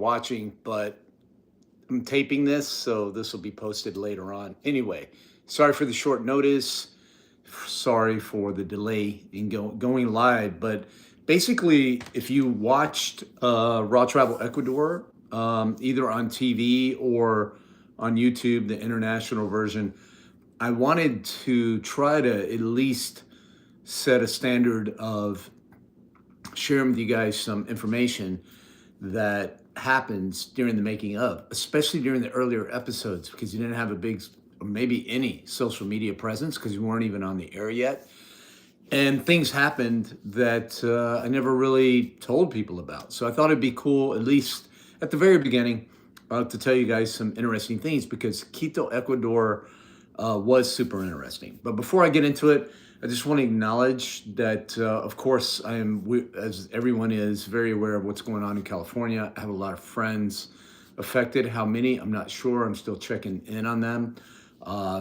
watching, but I'm taping this, so this will be posted later on. Anyway, sorry for the short notice. Sorry for the delay in going live, but basically, if you watched RawTravel Ecuador, either on TV or on YouTube, the international version, I wanted to try to at least set a standard of sharing with you guys some information that happens during the making of, especially during the earlier episodes, because you didn't have a big, or maybe any social media presence because you weren't even on the air yet. And things happened that I never really told people about. So I thought it'd be cool, at least at the very beginning, to tell you guys some interesting things because Quito, Ecuador was super interesting. But before I get into it, I just want to acknowledge that, of course, as everyone is, very aware of what's going on in California. I have a lot of friends affected. How many? I'm not sure. I'm still checking in on them.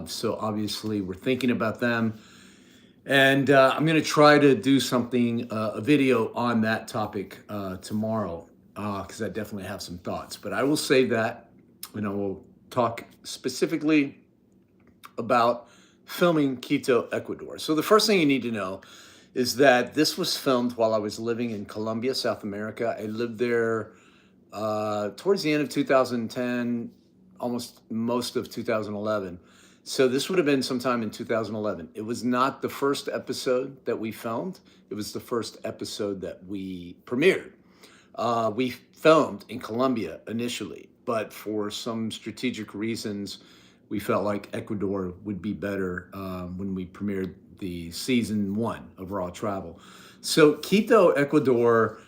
So obviously, we're thinking about them. And I'm going to try to do something, a video on that topic tomorrow, because I definitely have some thoughts. But I will save that, and I will talk specifically about filming Quito, Ecuador. So the first thing you need to know is that this was filmed while I was living in Colombia, South America. I lived there towards the end of 2010, almost most of 2011. So this would have been sometime in 2011. It was not the first episode that we filmed. It was the first episode that we premiered. We filmed in Colombia initially, but for some strategic reasons, we felt like Ecuador would be better when we premiered the season 1 of RawTravel. So Quito, Ecuador,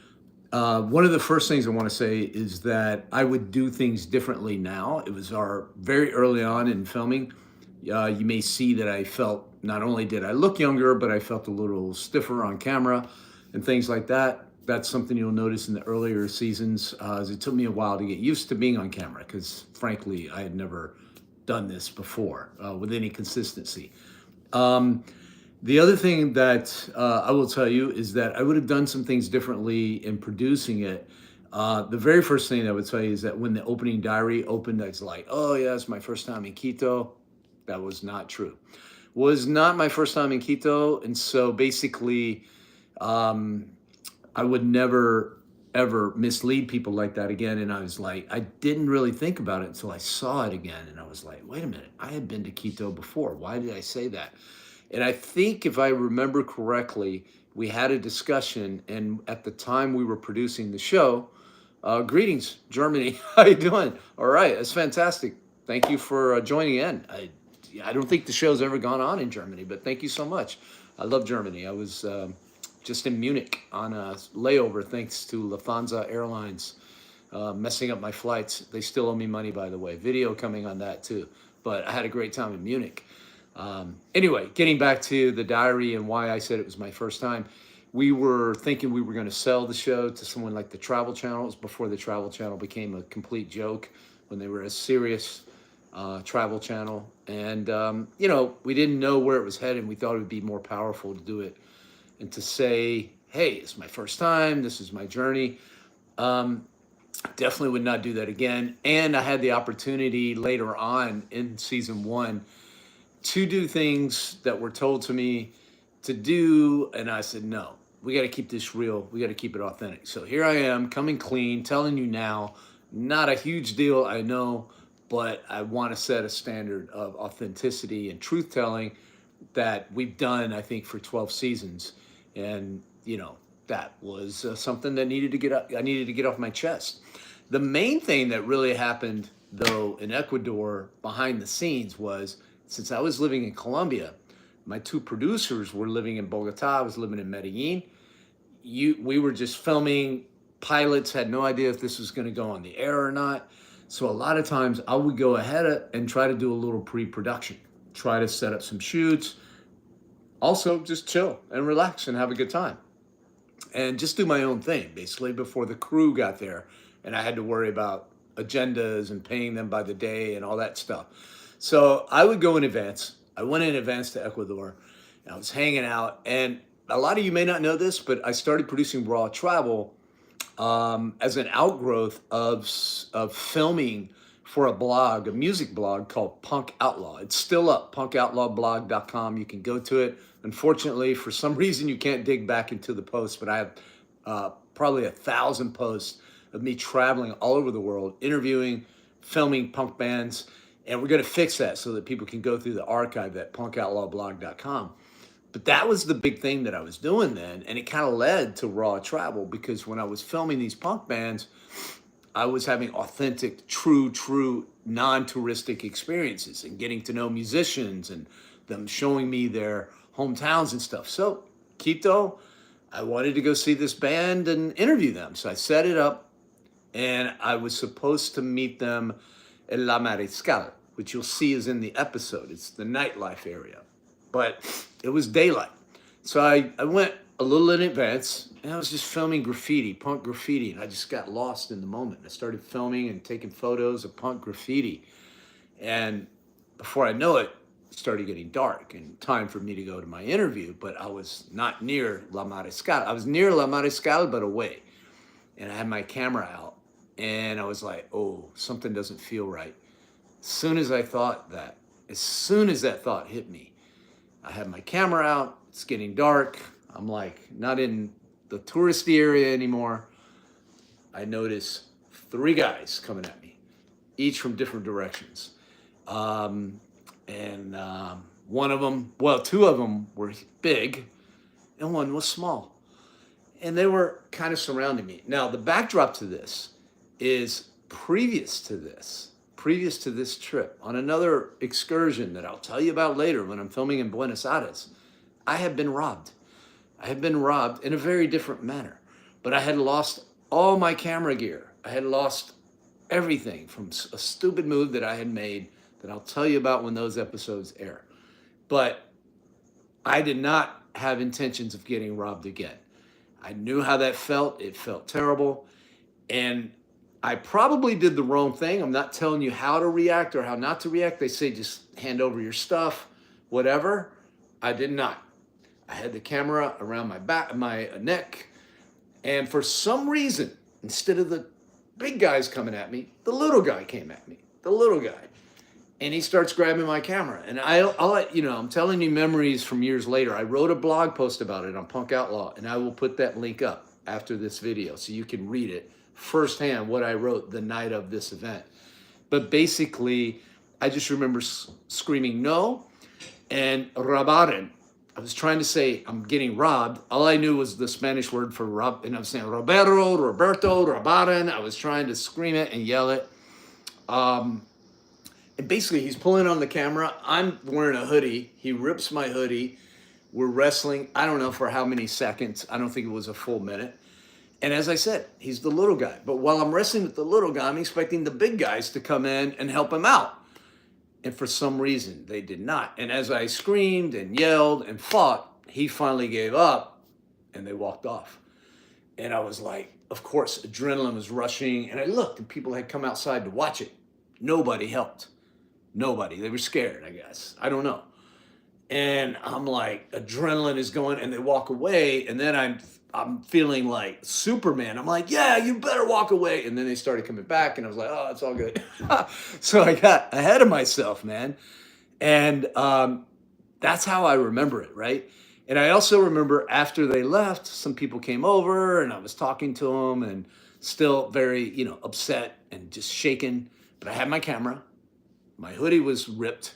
one of the first things I want to say is that I would do things differently now. It was our very early on in filming. You may see that I felt, not only did I look younger, but I felt a little stiffer on camera and things like that. That's something you'll notice in the earlier seasons, as it took me a while to get used to being on camera because frankly, I had never done this before with any consistency. The other thing that I will tell you is that I would have done some things differently in producing it. The very first thing I would tell you is that when the opening diary opened, I was like, oh yeah, it's my first time in Quito. That was not true. Was not my first time in Quito. And so basically, I would never ever mislead people like that again. And I was like, I didn't really think about it until I saw it again. And I was like, wait a minute, I had been to Quito before. Why did I say that? And I think if I remember correctly, we had a discussion. And at the time we were producing the show, greetings, Germany. How you doing? All right, that's fantastic. Thank you for joining in. I don't think the show's ever gone on in Germany, but thank you so much. I love Germany. I was just in Munich on a layover thanks to Lufthansa Airlines messing up my flights. They still owe me money, by the way. Video coming on that too. But I had a great time in Munich. Anyway, getting back to the diary and why I said it was my first time. We were thinking we were going to sell the show to someone like the Travel Channel. It was before the Travel Channel became a complete joke, when they were a serious travel channel. And, we didn't know where it was headed. We thought it would be more powerful to do it and to say, hey, it's my first time. This is my journey. Definitely would not do that again. And I had the opportunity later on in season 1 to do things that were told to me to do. And I said, no, we got to keep this real. We got to keep it authentic. So here I am coming clean, telling you now, not a huge deal, I know, but I want to set a standard of authenticity and truth telling that we've done, I think, for 12 seasons. And, that was something that I needed to get off my chest. The main thing that really happened, though, in Ecuador behind the scenes was, since I was living in Colombia, my 2 producers were living in Bogota. I was living in Medellin. We were just filming. Pilots had no idea if this was going to go on the air or not. So a lot of times I would go ahead and try to do a little pre-production, try to set up some shoots, also just chill and relax and have a good time and just do my own thing basically before the crew got there and I had to worry about agendas and paying them by the day and all that stuff. So I would go in advance. I went in advance to Ecuador and I was hanging out, and a lot of you may not know this, but I started producing RawTravel as an outgrowth of filming for a blog, a music blog called Punk Outlaw. It's still up, punkoutlaw.blog.com. You can go to it. Unfortunately, for some reason, you can't dig back into the posts, but I have probably 1,000 posts of me traveling all over the world, interviewing, filming punk bands. And we're going to fix that so that people can go through the archive at punkoutlaw.blog.com. But that was the big thing that I was doing then. And it kind of led to RawTravel, because when I was filming these punk bands, I was having authentic, true, non-touristic experiences and getting to know musicians and them showing me their hometowns and stuff. So Quito, I wanted to go see this band and interview them. So I set it up, and I was supposed to meet them at La Mariscal, which you'll see is in the episode. It's the nightlife area. But it was daylight. So I went a little in advance, and I was just filming graffiti, punk graffiti, and I just got lost in the moment. I started filming and taking photos of punk graffiti. And before I know it, it started getting dark and time for me to go to my interview, but I was not near La Mariscal. I was near La Mariscal, but away. And I had my camera out, and I was like, oh, something doesn't feel right. As soon as that thought hit me, I had my camera out, it's getting dark. I'm like not in the touristy area anymore. I notice 3 guys coming at me, each from different directions. One of them, well, 2 of them were big and one was small. And they were kind of surrounding me. Now, the backdrop to this is previous to this trip, on another excursion that I'll tell you about later when I'm filming in Buenos Aires, I had been robbed. I had been robbed in a very different manner, but I had lost all my camera gear. I had lost everything from a stupid move that I had made that I'll tell you about when those episodes air. But I did not have intentions of getting robbed again. I knew how that felt. It felt terrible. And I probably did the wrong thing. I'm not telling you how to react or how not to react. They say just hand over your stuff, whatever. I did not. I had the camera around my back, my neck, and for some reason, instead of the big guys coming at me, the little guy came at me. The little guy. And he starts grabbing my camera. And I'll let you know, I'm telling you memories from years later. I wrote a blog post about it on Punk Outlaw, and I will put that link up after this video so you can read it firsthand, what I wrote the night of this event. But basically, I just remember screaming no and robaren. I was trying to say I'm getting robbed. All I knew was the Spanish word for rob, and I was saying Roberto, robaren. I was trying to scream it and yell it. And basically, he's pulling on the camera. I'm wearing a hoodie. He rips my hoodie. We're wrestling, I don't know for how many seconds. I don't think it was a full minute. And as I said, he's the little guy. But while I'm wrestling with the little guy, I'm expecting the big guys to come in and help him out. And for some reason, they did not. And as I screamed and yelled and fought, he finally gave up and they walked off. And I was like, of course, adrenaline was rushing. And I looked and people had come outside to watch it. Nobody helped. Nobody. They were scared, I guess. I don't know. And I'm like, adrenaline is going, and they walk away. And then I'm feeling like Superman. I'm like, yeah, you better walk away. And then they started coming back, and I was like, oh, it's all good. So I got ahead of myself, man. And that's how I remember it, right? And I also remember after they left, some people came over, and I was talking to them, and still very, upset and just shaken. But I had my camera. My hoodie was ripped,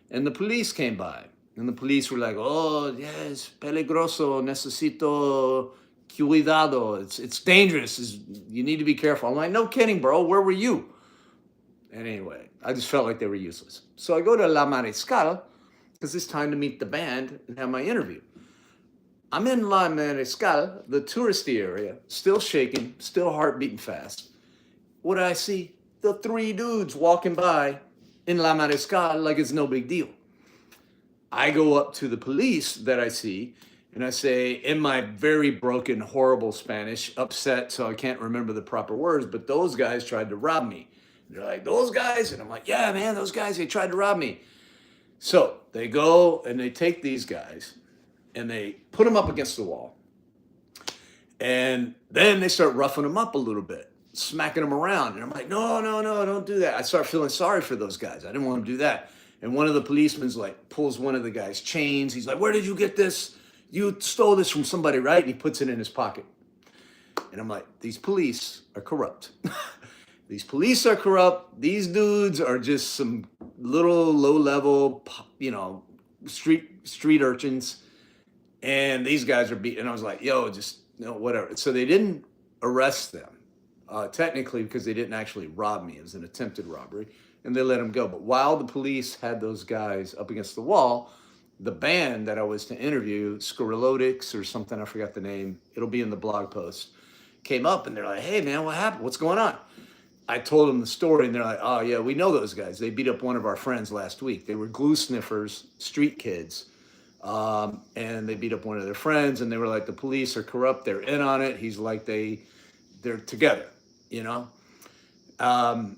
and the police came by. And the police were like, oh, yes, peligroso, necesito cuidado. It's dangerous. You need to be careful. I'm like, no kidding, bro. Where were you? And anyway, I just felt like they were useless. So I go to La Mariscal because it's time to meet the band and have my interview. I'm in La Mariscal, the touristy area, still shaking, still heart beating fast. What do I see? The 3 dudes walking by in La Mariscal like it's no big deal. I go up to the police that I see, and I say, in my very broken, horrible Spanish, upset, so I can't remember the proper words, but those guys tried to rob me. They're like, those guys? And I'm like, yeah, man, those guys, they tried to rob me. So they go and they take these guys, and they put them up against the wall. And then they start roughing him up a little bit, smacking him around. And I'm like, no, no, no, don't do that. I start feeling sorry for those guys. I didn't want to do that. And one of the policemen's like pulls one of the guy's chains. He's like, where did you get this? You stole this from somebody, right? And he puts it in his pocket. And I'm like, these police are corrupt. These police are corrupt. These dudes are just some little low level, street urchins. And these guys are beating. And I was like, yo, just whatever. So they didn't arrest them, technically, because they didn't actually rob me. It was an attempted robbery, and they let them go. But while the police had those guys up against the wall, the band that I was to interview, Scorolotics or something, I forgot the name. It'll be in the blog post. Came up and they're like, "Hey man, what happened? What's going on?" I told them the story, and they're like, "Oh yeah, we know those guys. They beat up one of our friends last week. They were glue sniffers, street kids." And they beat up one of their friends, and they were like, the police are corrupt, they're in on it. He's like, they're together, you know. And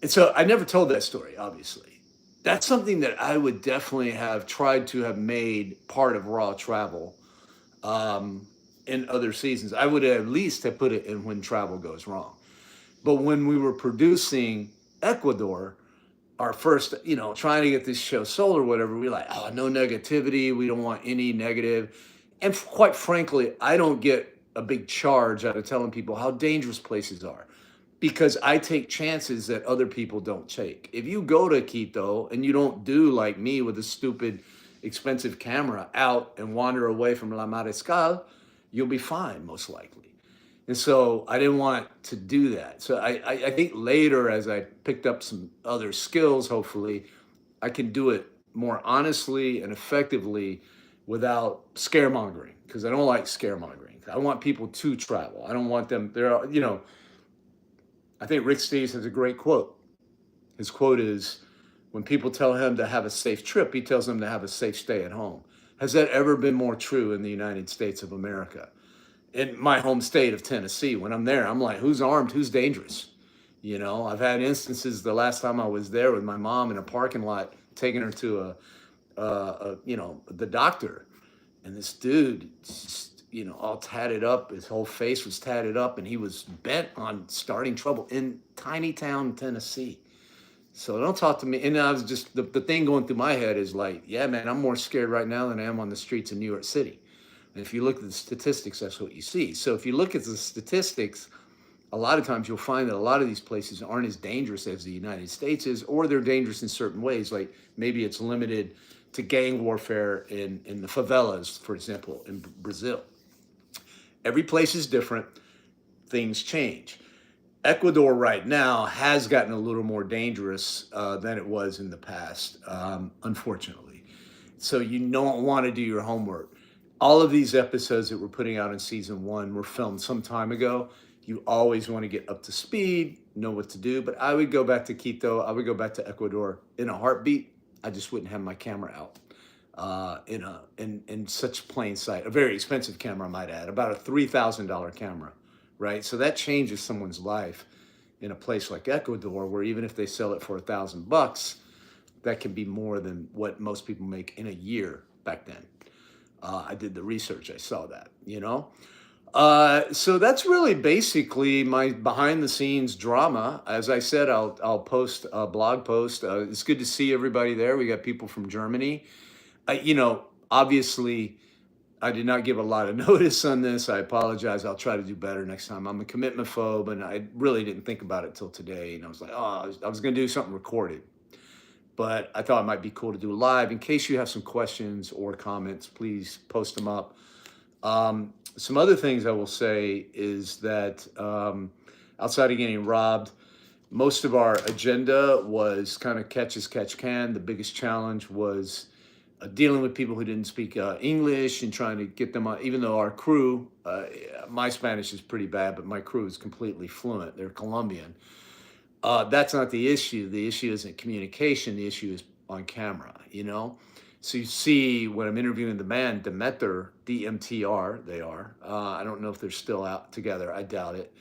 so I never told that story, obviously. That's something that I would definitely have tried to have made part of Raw Travel, in other seasons. I would at least have put it in When Travel Goes Wrong. But when we were producing Ecuador, our first, trying to get this show sold or whatever, we were like, oh, no negativity. We don't want any negative. And quite frankly, I don't get a big charge out of telling people how dangerous places are, because I take chances that other people don't take. If you go to Quito and you don't do like me with a stupid, expensive camera out and wander away from La Mariscal, you'll be fine, most likely. And so I didn't want to do that. So I think later, as I picked up some other skills, hopefully, I can do it more honestly and effectively without scaremongering, because I don't like scaremongering. I want people to travel. I don't want them, I think Rick Steves has a great quote. His quote is, when people tell him to have a safe trip, he tells them to have a safe stay at home. Has that ever been more true in the United States of America? In my home state of Tennessee, when I'm there, I'm like, who's armed? Who's dangerous? I've had instances the last time I was there with my mom in a parking lot, taking her to the doctor. And this dude, just, all tatted up, his whole face was tatted up, and he was bent on starting trouble in tiny town Tennessee. So don't talk to me. And I was just, the thing going through my head is like, yeah, man, I'm more scared right now than I am on the streets of New York City. And if you look at the statistics, that's what you see. So if you look at the statistics, a lot of times you'll find that a lot of these places aren't as dangerous as the United States is, or they're dangerous in certain ways. Like maybe it's limited to gang warfare in the favelas, for example, in Brazil. Every place is different. Things change. Ecuador right now has gotten a little more dangerous than it was in the past, unfortunately. So you don't want to do your homework. All of these episodes that we're putting out in season 1 were filmed some time ago. You always want to get up to speed, know what to do. But I would go back to Quito. I would go back to Ecuador in a heartbeat. I just wouldn't have my camera out in such plain sight. A very expensive camera, I might add, about a $3,000 camera, right? So that changes someone's life in a place like Ecuador, where even if they sell it for $1,000, that can be more than what most people make in a year back then. I did the research. I saw that, So that's really basically my behind the scenes drama. As I said, I'll post a blog post. It's good to see everybody there. We got people from Germany. Obviously, I did not give a lot of notice on this. I apologize. I'll try to do better next time. I'm a commitment phobe, and I really didn't think about it till today. And I was like, I was going to do something recorded. But I thought it might be cool to do live. In case you have some questions or comments, please post them up. Some other things I will say is that outside of getting robbed, most of our agenda was kind of catch as catch can. The biggest challenge was dealing with people who didn't speak English and trying to get them on, even though our crew, my Spanish is pretty bad, but my crew is completely fluent. They're Colombian. That's not the issue. The issue isn't communication. The issue is on camera, So you see when I'm interviewing the band, Demeter, DMTR, they are. I don't know if they're still out together. I doubt it.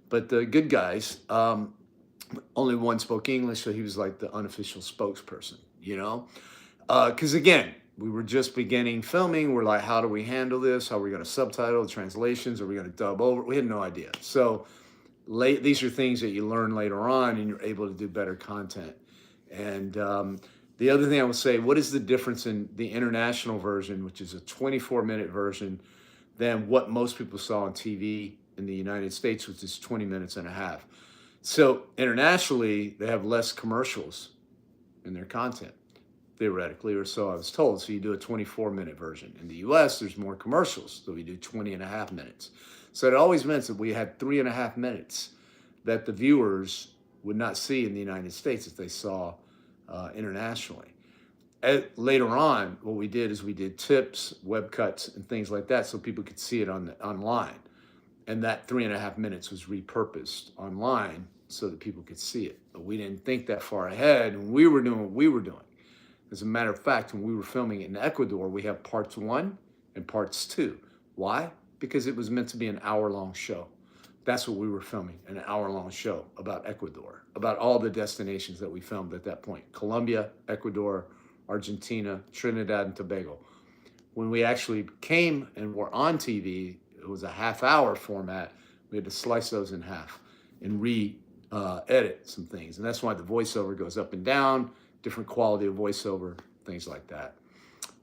But the good guys, only one spoke English, so he was like the unofficial spokesperson, Because again, We were just beginning filming. We're like, how do we handle this? How are we going to subtitle the translations? Are we going to dub over? We had no idea. So these are things that you learn later on, and you're able to do better content. And the other thing I will say, what is the difference in the international version, which is a 24-minute version, than what most people saw on TV in the United States, which is 20 minutes and a half? So internationally, they have less commercials in their content, theoretically, or so I was told. So you do a 24-minute version. In the US, there's more commercials, so we do 20 and a half minutes. So it always meant that we had 3.5 minutes that the viewers would not see in the United States if they saw internationally. Later on, what we did is we did tips, web cuts, and things like that so people could see it online. And that 3.5 minutes was repurposed online so that people could see it. But we didn't think that far ahead, and we were doing what we were doing. As a matter of fact, when we were filming in Ecuador, we have parts 1 and parts 2. Why? Because it was meant to be an hour-long show. That's what we were filming, an hour-long show about Ecuador, about all the destinations that we filmed at that point: Colombia, Ecuador, Argentina, Trinidad, and Tobago. When we actually came and were on TV, it was a half-hour format. We had to slice those in half and edit some things. And that's why the voiceover goes up and down, different quality of voiceover, things like that.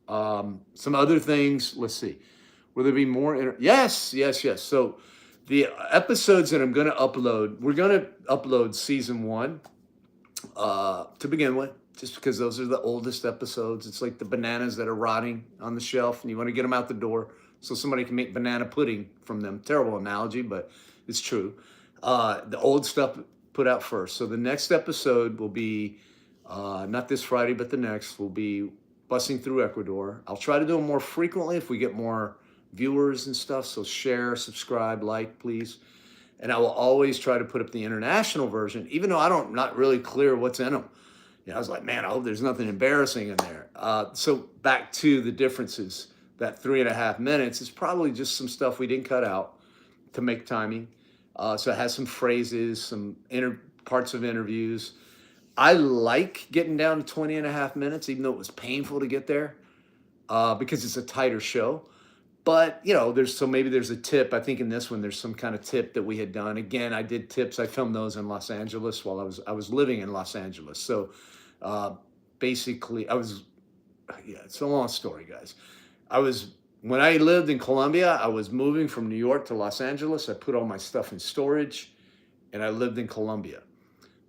Some other things, let's see. Will there be more? Yes. So the episodes that I'm going to upload, we're going to upload season 1 to begin with, just because those are the oldest episodes. It's like the bananas that are rotting on the shelf, and you want to get them out the door so somebody can make banana pudding from them. Terrible analogy, but it's true. The old stuff put out first. So the next episode will be, not this Friday, but the next, will be busing through Ecuador. I'll try to do them more frequently if we get more viewers and stuff. So share, subscribe, like, please. And I will always try to put up the international version, even though I'm not really clear what's in them. I was like, man, I hope there's nothing embarrassing in there. So back to the differences. That 3.5 minutes is probably just some stuff we didn't cut out to make timing. So it has some phrases, some parts of interviews. I like getting down to 20.5 minutes, even though it was painful to get there, because it's a tighter show. But, maybe there's a tip. I think in this one, there's some kind of tip that we had done. Again, I did tips. I filmed those in Los Angeles while I was living in Los Angeles. So basically, it's a long story, guys. When I lived in Colombia, I was moving from New York to Los Angeles. I put all my stuff in storage, and I lived in Colombia.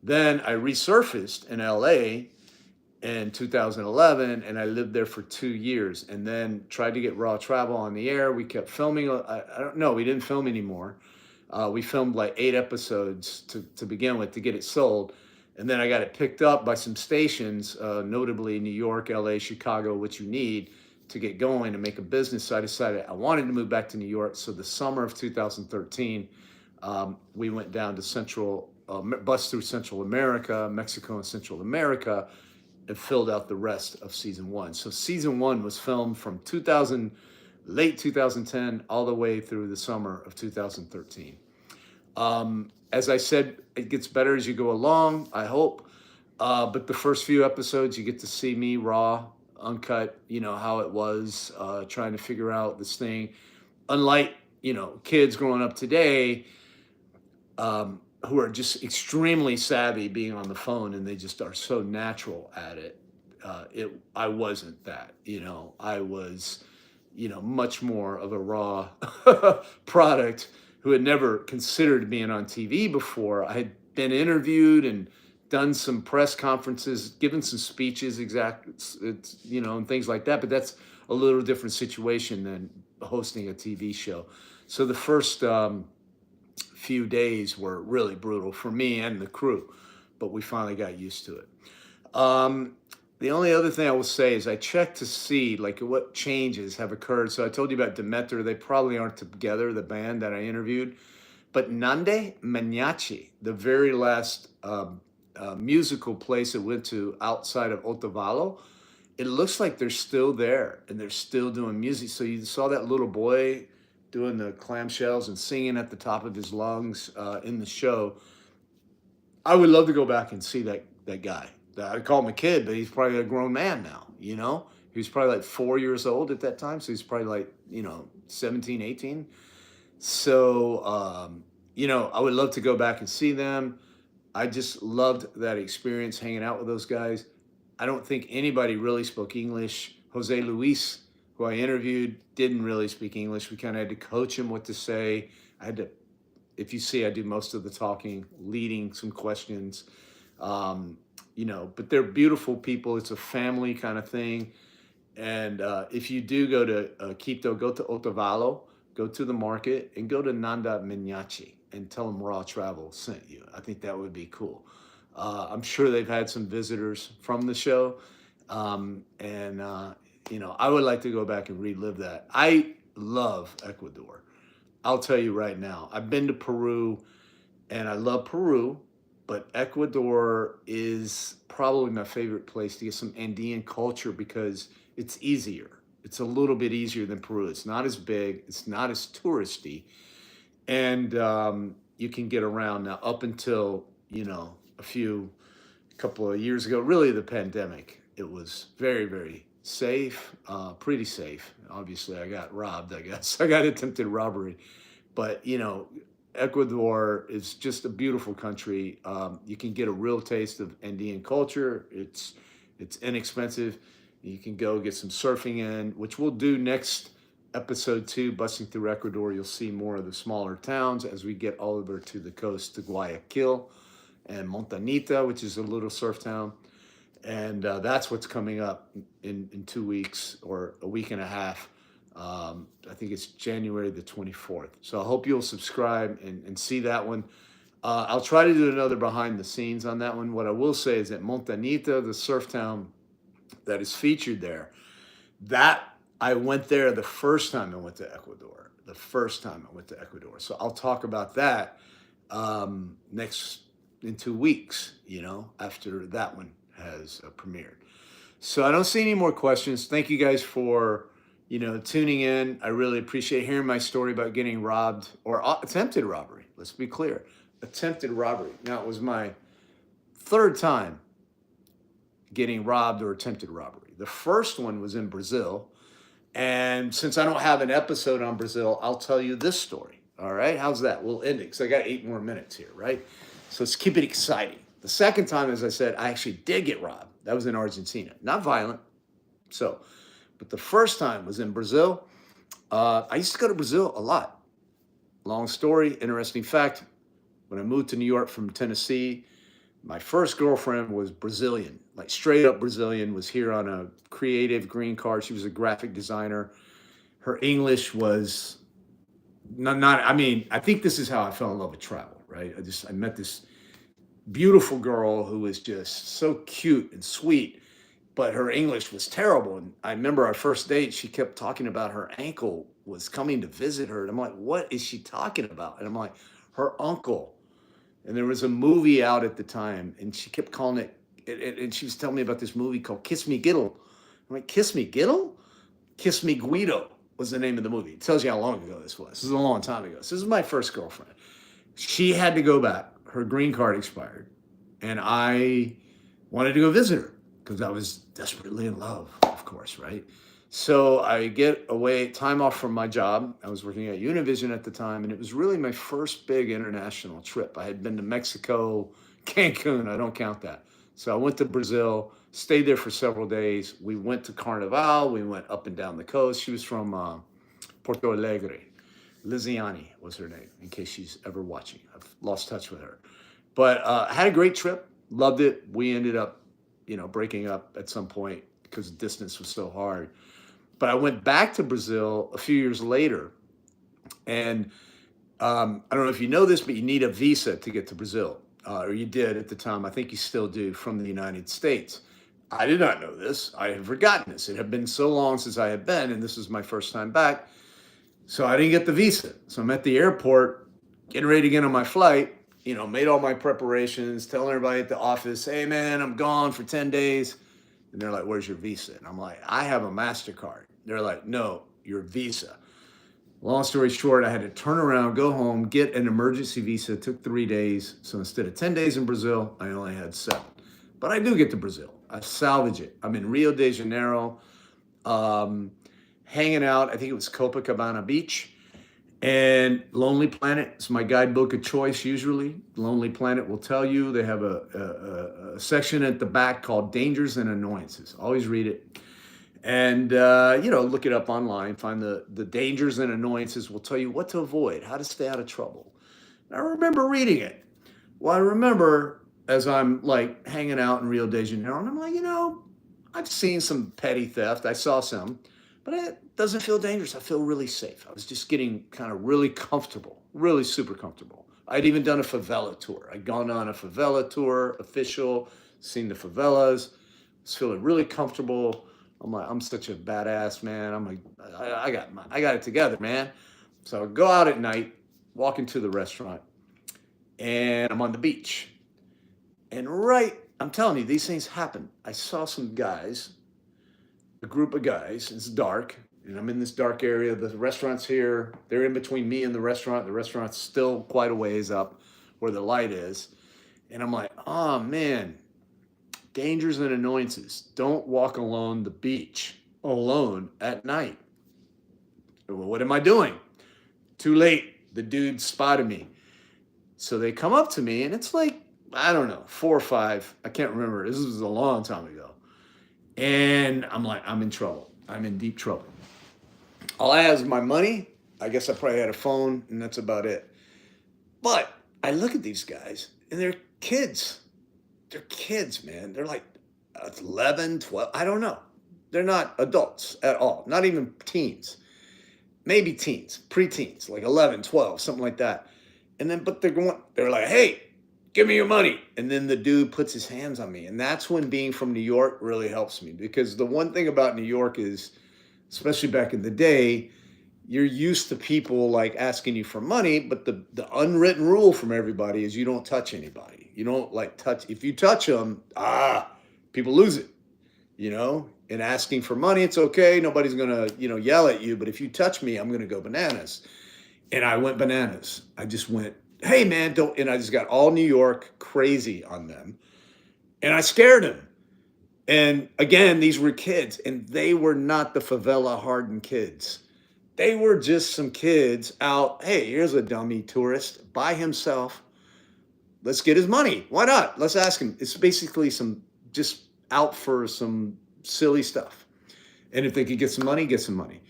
Then I resurfaced in LA in 2011, and I lived there for 2 years, and then tried to get RawTravel on the air. We kept filming. I don't know. We didn't film anymore. We filmed like 8 episodes to begin with to get it sold. And then I got it picked up by some stations, notably New York, LA, Chicago, which you need to get going and make a business. So I decided I wanted to move back to New York. So the summer of 2013, we went down to bus through Central America, Mexico and Central America, and filled out the rest of season 1. So season 1 was filmed from late 2010 all the way through the summer of 2013. As I said, it gets better as you go along, I hope. But the first few episodes, you get to see me raw, uncut, how it was, trying to figure out this thing. Unlike, kids growing up today, who are just extremely savvy being on the phone, and they just are so natural at it. I wasn't that, I was, much more of a raw product who had never considered being on TV before. I had been interviewed and done some press conferences, given some speeches, and things like that. But that's a little different situation than hosting a TV show. So the first few days were really brutal for me and the crew, but we finally got used to it. The only other thing I will say is I checked to see what changes have occurred. So I told you about Demeter. They probably aren't together, the band that I interviewed. But Nande Maniachi, the very last musical place it went to outside of Otavalo, it looks like they're still there and they're still doing music. So you saw that little boy doing the clamshells and singing at the top of his lungs in the show. I would love to go back and see that guy. I call him a kid, but he's probably a grown man now, He was probably like 4 years old at that time. So he's probably like, 17, 18. So, I would love to go back and see them. I just loved that experience hanging out with those guys. I don't think anybody really spoke English. Jose Luis, who I interviewed, didn't really speak English. We kind of had to coach him what to say. I had to, if you see, I do most of the talking, leading some questions. But they're beautiful people. It's a family kind of thing. And if you do go to Quito, go to Otavalo, go to the market, and go to Nanda Minyachi and tell them RawTravel sent you. I think that would be cool. I'm sure they've had some visitors from the show. I would like to go back and relive that. I love Ecuador. I'll tell you right now, I've been to Peru and I love Peru, but Ecuador is probably my favorite place to get some Andean culture because it's easier. It's a little bit easier than Peru. It's not as big, it's not as touristy, and you can get around now up until, a couple of years ago, really the pandemic. It was very, very safe, pretty safe. Obviously, I got robbed, I guess. I got attempted robbery. But, Ecuador is just a beautiful country. You can get a real taste of Andean culture. It's inexpensive. You can go get some surfing in, which we'll do next episode 2, Busting Through Ecuador. You'll see more of the smaller towns as we get all over to the coast to Guayaquil and Montanita, which is a little surf town. And that's what's coming up in 2 weeks or a week and a half. I think it's January the 24th. So I hope you'll subscribe and see that one. I'll try to do another behind the scenes on that one. What I will say is that Montanita, the surf town that is featured there, that I went there the first time I went to Ecuador. The first time I went to Ecuador. So I'll talk about that next in 2 weeks, after that one has premiered. So I don't see any more questions. Thank you guys for tuning in. I really appreciate hearing my story about getting robbed or attempted robbery. Let's be clear. Attempted robbery. Now, it was my 3rd time getting robbed or attempted robbery. The first one was in Brazil. And since I don't have an episode on Brazil, I'll tell you this story. All right? How's that? We'll end it because I got 8 more minutes here, right? So let's keep it exciting. The second time, as I said, I actually did get robbed. That was in Argentina. Not violent. But the first time was in Brazil. I used to go to Brazil a lot. Long story, interesting fact. When I moved to New York from Tennessee, my first girlfriend was Brazilian, like straight up Brazilian, was here on a creative green card. She was a graphic designer. Her English was I think this is how I fell in love with travel, right? I met this beautiful girl who was just so cute and sweet, but her English was terrible. And I remember our first date, she kept talking about her ankle was coming to visit her. And I'm like, what is she talking about? And I'm like, her uncle. And there was a movie out at the time, and she kept calling it, and she was telling me about this movie called Kiss Me Giddle. I'm like, Kiss Me Giddle? Kiss Me Guido was the name of the movie. It tells you how long ago this was. This is a long time ago. So this is my first girlfriend. She had to go back. Her green card expired. And I wanted to go visit her because I was desperately in love, of course, right? So I get away, time off from my job. I was working at Univision at the time, and it was really my first big international trip. I had been to Mexico, Cancun. I don't count that. So I went to Brazil, stayed there for several days. We went to Carnival. We went up and down the coast. She was from Porto Alegre. Liziani was her name, in case she's ever watching. I've lost touch with her. But I had a great trip. Loved it. We ended up, breaking up at some point because the distance was so hard. But I went back to Brazil a few years later. And I don't know if you know this, but you need a visa to get to Brazil. Or you did at the time. I think you still do, from the United States. I did not know this. I had forgotten this. It had been so long since I had been, and this was my first time back. So I didn't get the visa. So I'm at the airport, getting ready to get on my flight, made all my preparations, telling everybody at the office, hey, man, I'm gone for 10 days. And they're like, where's your visa? And I'm like, I have a MasterCard. They're like, no, your visa. Long story short, I had to turn around, go home, get an emergency visa. It took 3 days. So instead of 10 days in Brazil, I only had 7. But I do get to Brazil. I salvage it. I'm in Rio de Janeiro. um, hanging out. I think it was Copacabana Beach. And Lonely Planet is my guidebook of choice usually. Lonely Planet will tell you. They have a section at the back called Dangers and Annoyances. Always read it. And, look it up online. Find the dangers and annoyances will tell you what to avoid, how to stay out of trouble. And I remember reading it. Well, I remember as I'm like hanging out in Rio de Janeiro, and I'm like, I've seen some petty theft. I saw some, but it doesn't feel dangerous. I feel really safe. I was just getting kind of really comfortable, really super comfortable. I'd even done a favela tour. I'd gone on a favela tour, official, seen the favelas, was feeling really comfortable. I'm like, I'm such a badass, man. I'm like, I got it together, man. So I go out at night, walk into the restaurant, and I'm on the beach. And I'm telling you, these things happen. I saw some guys, a group of guys. It's dark, and I'm in this dark area. The restaurant's here. They're in between me and the restaurant. The restaurant's still quite a ways up where the light is. And I'm like, oh man, dangers and annoyances. Don't walk along the beach alone at night. Well, what am I doing? Too late. The dude spotted me. So they come up to me, and it's like, I don't know, 4 or 5. I can't remember. This was a long time ago. And I'm like, I'm in trouble. I'm in deep trouble. All I have is my money. I guess I probably had a phone, and that's about it. But I look at these guys, and they're kids. They're kids, man. They're like 11, 12. I don't know. They're not adults at all. Not even teens. Maybe teens, preteens, like 11, 12, something like that. And then, but they're like, hey, give me your money. And then the dude puts his hands on me. And that's when being from New York really helps me. Because the one thing about New York is, especially back in the day, you're used to people like asking you for money, but the unwritten rule from everybody is you don't touch anybody. You don't like touch. If you touch them, people lose it, and asking for money, it's okay. Nobody's going to, yell at you. But if you touch me, I'm going to go bananas. And I went bananas. I just went, hey man, don't, and I just got all New York crazy on them. And I scared them. And again, these were kids, and they were not the favela hardened kids. They were just some kids out. Hey, here's a dummy tourist by himself. Let's get his money. Why not? Let's ask him. It's basically some just out for some silly stuff. And if they could get some money, get some money.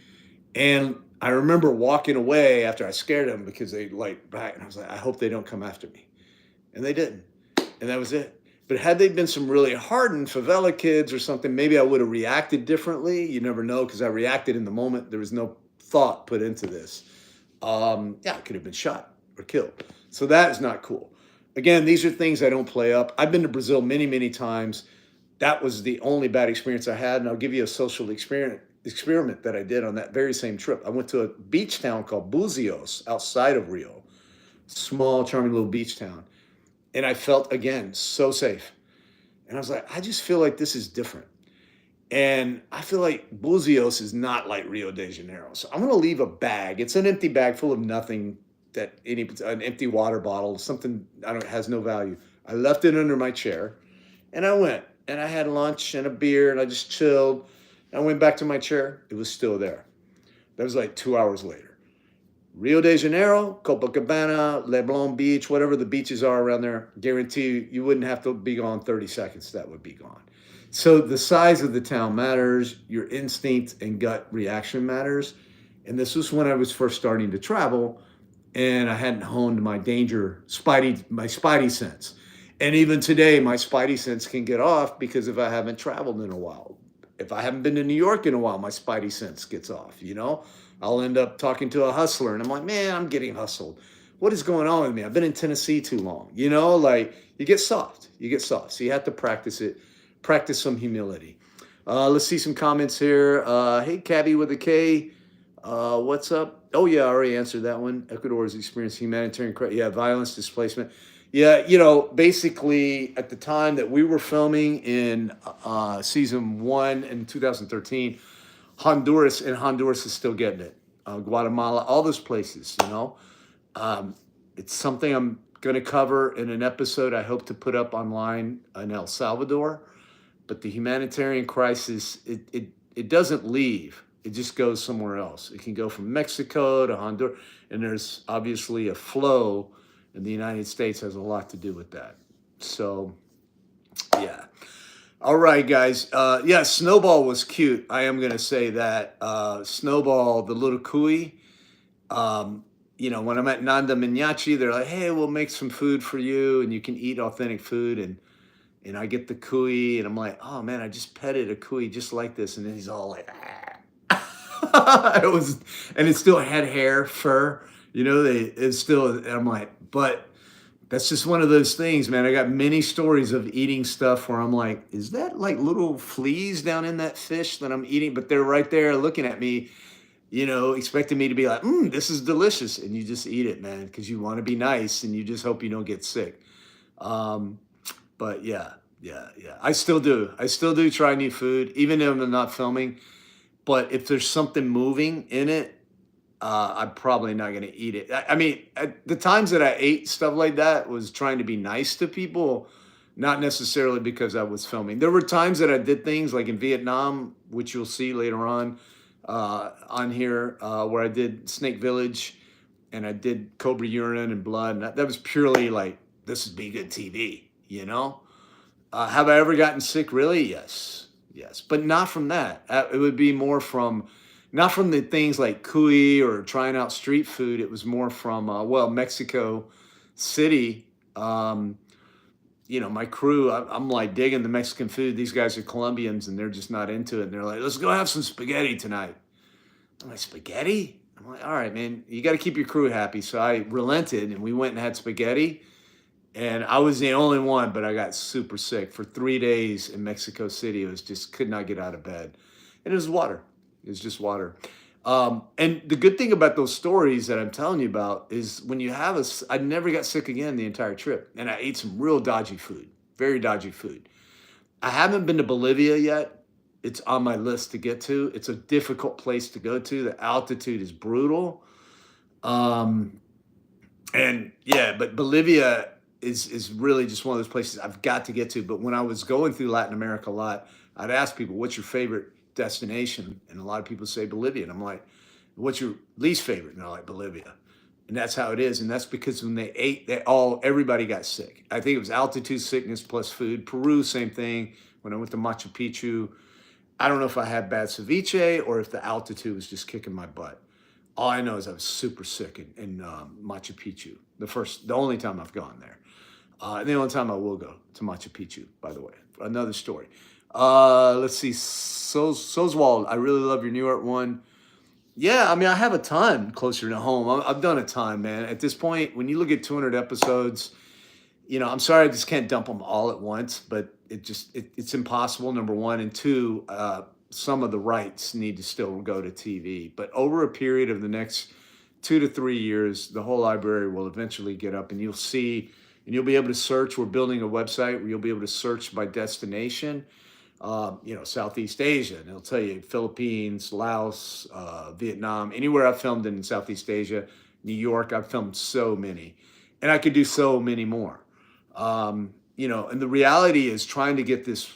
And I remember walking away after I scared them because they like back, and I was like, I hope they don't come after me. And they didn't. And that was it. But had they been some really hardened favela kids or something, maybe I would have reacted differently. You never know, because I reacted in the moment. There was no thought put into this. I could have been shot or killed. So that is not cool. Again, these are things I don't play up. I've been to Brazil many, many times. That was the only bad experience I had. And I'll give you a social experiment that I did on that very same trip. I went to a beach town called Buzios outside of Rio. Small, charming little beach town. And I felt, again, so safe. And I was like, I just feel like this is different. And I feel like Buzios is not like Rio de Janeiro. So I'm going to leave a bag. It's an empty bag full of nothing, an empty water bottle, something has no value. I left it under my chair, and I went. And I had lunch and a beer, and I just chilled. I went back to my chair. It was still there. That was like 2 hours later. Rio de Janeiro, Copacabana, Leblon Beach, whatever the beaches are around there, guarantee you wouldn't have to be gone 30 seconds. That would be gone. So the size of the town matters. Your instinct and gut reaction matters. And this was when I was first starting to travel, and I hadn't honed my spidey sense. And even today, my spidey sense can get off because if I haven't traveled in a while, if I haven't been to New York in a while, my spidey sense gets off, I'll end up talking to a hustler, and I'm like, man, I'm getting hustled. What is going on with me? I've been in Tennessee too long. Like you get soft. So you have to practice it. Practice some humility. Let's see some comments here. Hey, Cabby with a K. What's up? Oh, yeah, I already answered that one. Ecuador has experienced humanitarian crisis. Yeah, violence, displacement. Yeah, basically at the time that we were filming in season 1 in 2013, Honduras is still getting it. Guatemala, all those places, It's something I'm going to cover in an episode I hope to put up online in El Salvador. But the humanitarian crisis, it doesn't leave. It just goes somewhere else. It can go from Mexico to Honduras, and there's obviously a flow, and the United States has a lot to do with that. So, yeah. All right, guys. Yeah, Snowball was cute. I am gonna say that. Snowball, the little cuy. Um, when I'm at Nanda Minyachi, they're like, "Hey, we'll make some food for you, and you can eat authentic food." And I get the cuy, and I'm like, "Oh man, I just petted a cuy just like this," and then he's all like, "Ah." It was, and it still had hair, fur. It's still. And I'm like, but that's just one of those things, man. I got many stories of eating stuff where I'm like, is that like little fleas down in that fish that I'm eating? But they're right there looking at me, expecting me to be like, this is delicious. And you just eat it, man, because you want to be nice and you just hope you don't get sick. Um, but yeah, yeah, yeah. I still do. I still do try new food, even if I'm not filming. But if there's something moving in it, I'm probably not going to eat it. I mean, the times that I ate stuff like that was trying to be nice to people, not necessarily because I was filming. There were times that I did things like in Vietnam, which you'll see later on here, where I did Snake Village and I did Cobra Urine and Blood. And that was purely like, this is Be Good TV, you know? Have I ever gotten sick? Really? Yes. Yes. But not from that. It would be more from, not from the things like cuy or trying out street food. It was more from, Mexico City. My crew, I'm like digging the Mexican food. These guys are Colombians and they're just not into it. And they're like, let's go have some spaghetti tonight. I'm like, spaghetti? I'm like, all right, man, you got to keep your crew happy. So I relented and we went and had spaghetti. And I was the only one, but I got super sick for 3 days in Mexico City. It was just could not get out of bed. And it was water. It was just water. And the good thing about those stories that I'm telling you about is when you have I never got sick again the entire trip. And I ate some real dodgy food, very dodgy food. I haven't been to Bolivia yet. It's on my list to get to. It's a difficult place to go to. The altitude is brutal. And yeah, but Bolivia is really just one of those places I've got to get to. But when I was going through Latin America a lot, I'd ask people, what's your favorite destination? And a lot of people say Bolivia. And I'm like, what's your least favorite? And they're like, Bolivia. And that's how it is. And that's because when they ate, everybody got sick. I think it was altitude sickness plus food. Peru, same thing. When I went to Machu Picchu, I don't know if I had bad ceviche or if the altitude was just kicking my butt. All I know is I was super sick in Machu Picchu. The only time I've gone there. And the only time I will go to Machu Picchu, by the way. Another story. Let's see. Soswald, I really love your New York one. Yeah, I mean, I have a ton closer to home. I've done a ton, man. At this point, when you look at 200 episodes, I'm sorry I just can't dump them all at once, but it's impossible, number one. And two, some of the rights need to still go to TV. But over a period of the next 2 to 3 years, the whole library will eventually get up and you'll see, and you'll be able to search. We're building a website where you'll be able to search by destination, Southeast Asia. And it'll tell you Philippines, Laos, Vietnam, anywhere I've filmed in Southeast Asia, New York, I've filmed so many. And I could do so many more. And the reality is trying to get this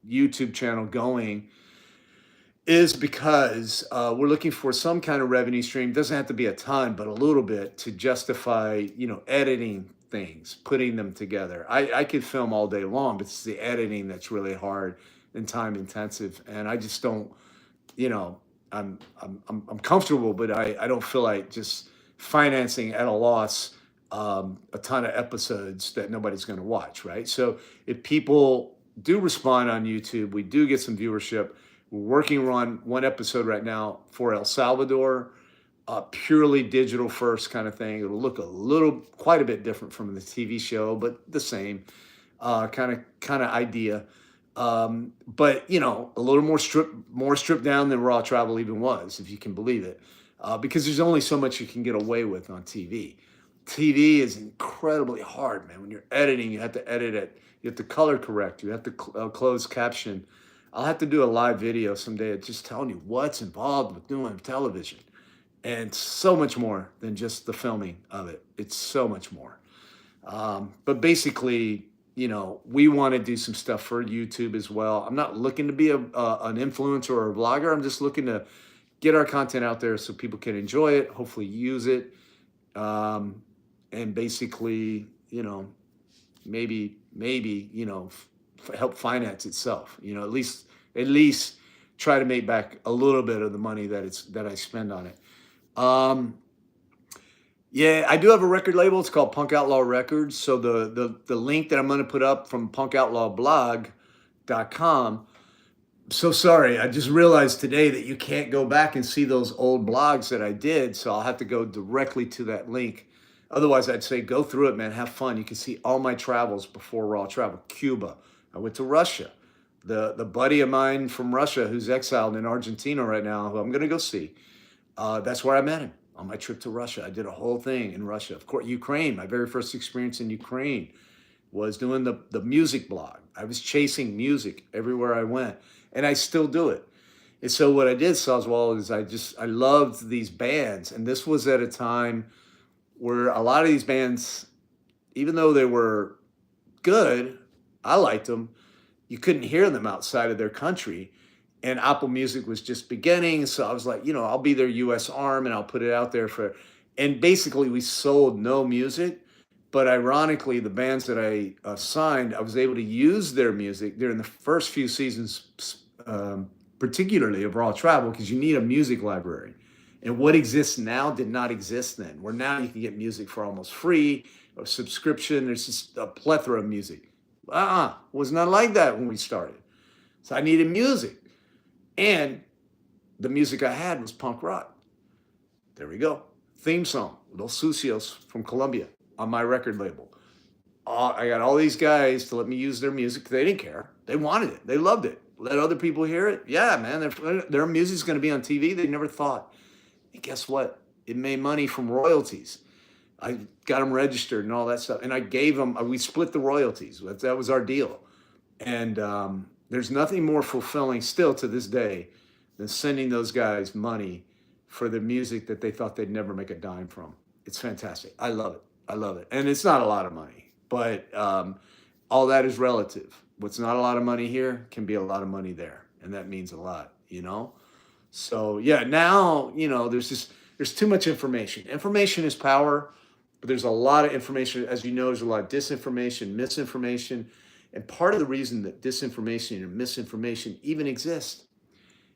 YouTube channel going is because we're looking for some kind of revenue stream. Doesn't have to be a ton, but a little bit to justify, editing things, putting them together. I could film all day long, but it's the editing that's really hard and time intensive. And I just don't, I'm comfortable, but I don't feel like just financing at a loss a ton of episodes that nobody's going to watch, right? So if people do respond on YouTube, we do get some viewership. We're working on one episode right now for El Salvador, purely digital first kind of thing. It'll look quite a bit different from the TV show, but the same kind of idea. But a little more stripped down than RawTravel even was, if you can believe it, because there's only so much you can get away with on TV. TV is incredibly hard, man. When you're editing, you have to edit it. You have to color correct. You have to close caption. I'll have to do a live video someday just telling you what's involved with doing television. And so much more than just the filming of it. It's so much more. But basically, we want to do some stuff for YouTube as well. I'm not looking to be an influencer or a vlogger. I'm just looking to get our content out there so people can enjoy it, hopefully use it, and basically, maybe, help finance itself. At least try to make back a little bit of the money that I spend on it. Yeah, I do have a record label. It's called Punk Outlaw Records. So the link that I'm going to put up from punkoutlaw.blog.com. So sorry, I just realized today that you can't go back and see those old blogs that I did. So I'll have to go directly to that link. Otherwise, I'd say go through it, man. Have fun. You can see all my travels before RawTravel. Cuba. I went to Russia. The buddy of mine from Russia who's exiled in Argentina right now, who I'm going to go see, that's where I met him on my trip to Russia. I did a whole thing in Russia. Of course, Ukraine. My very first experience in Ukraine was doing the music blog. I was chasing music everywhere I went, and I still do it. And so what I did, Soswald, is I loved these bands, and this was at a time where a lot of these bands, even though they were good, I liked them, you couldn't hear them outside of their country. And Apple Music was just beginning. So I was like, I'll be their US arm and I'll put it out there and basically we sold no music. But ironically, the bands that I signed, I was able to use their music during the first few seasons, particularly of RawTravel, because you need a music library. And what exists now did not exist then, where now you can get music for almost free or subscription. There's just a plethora of music. Was not like that when we started. So I needed music. And the music I had was punk rock. There we go. Theme song, Los Sucios from Colombia on my record label. I got all these guys to let me use their music. They didn't care. They wanted it. They loved it. Let other people hear it. Yeah, man, their music's going to be on TV. They never thought. And guess what? It made money from royalties. I got them registered and all that stuff. And I gave them, we split the royalties. That was our deal. And there's nothing more fulfilling still to this day than sending those guys money for the music that they thought they'd never make a dime from. It's fantastic. I love it. I love it. And it's not a lot of money, but all that is relative. What's not a lot of money here can be a lot of money there. And that means a lot, So yeah, now, there's too much information. Information is power, but there's a lot of information. As you know, there's a lot of disinformation, misinformation. And part of the reason that disinformation and misinformation even exist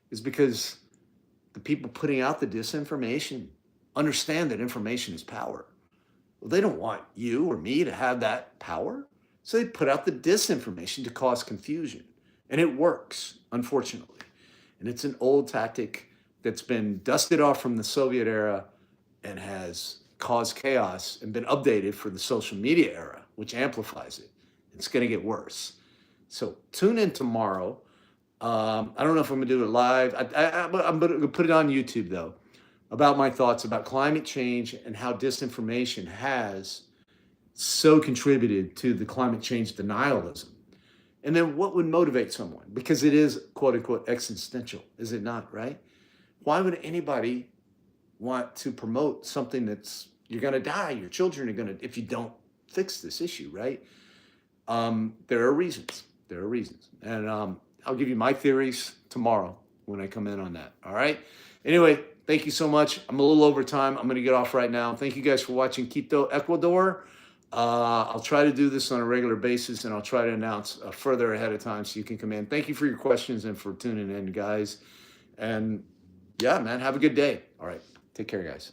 is because the people putting out the disinformation understand that information is power. Well, they don't want you or me to have that power. So they put out the disinformation to cause confusion. And it works, unfortunately. And it's an old tactic that's been dusted off from the Soviet era and has caused chaos and been updated for the social media era, which amplifies it. It's going to get worse. So tune in tomorrow. I don't know if I'm going to do it live. I'm going to put it on YouTube, though, about my thoughts about climate change and how disinformation has so contributed to the climate change denialism. And then what would motivate someone? Because it is, quote unquote, existential, is it not, right? Why would anybody want to promote something you're going to die, your children are going to, if you don't fix this issue, right? There are reasons. And I'll give you my theories tomorrow when I come in on that. All right. Anyway, thank you so much. I'm a little over time. I'm going to get off right now. Thank you guys for watching Quito, Ecuador. I'll try to do this on a regular basis, and I'll try to announce further ahead of time so you can come in. Thank you for your questions and for tuning in, guys. And yeah, man, have a good day. All right. Take care, guys.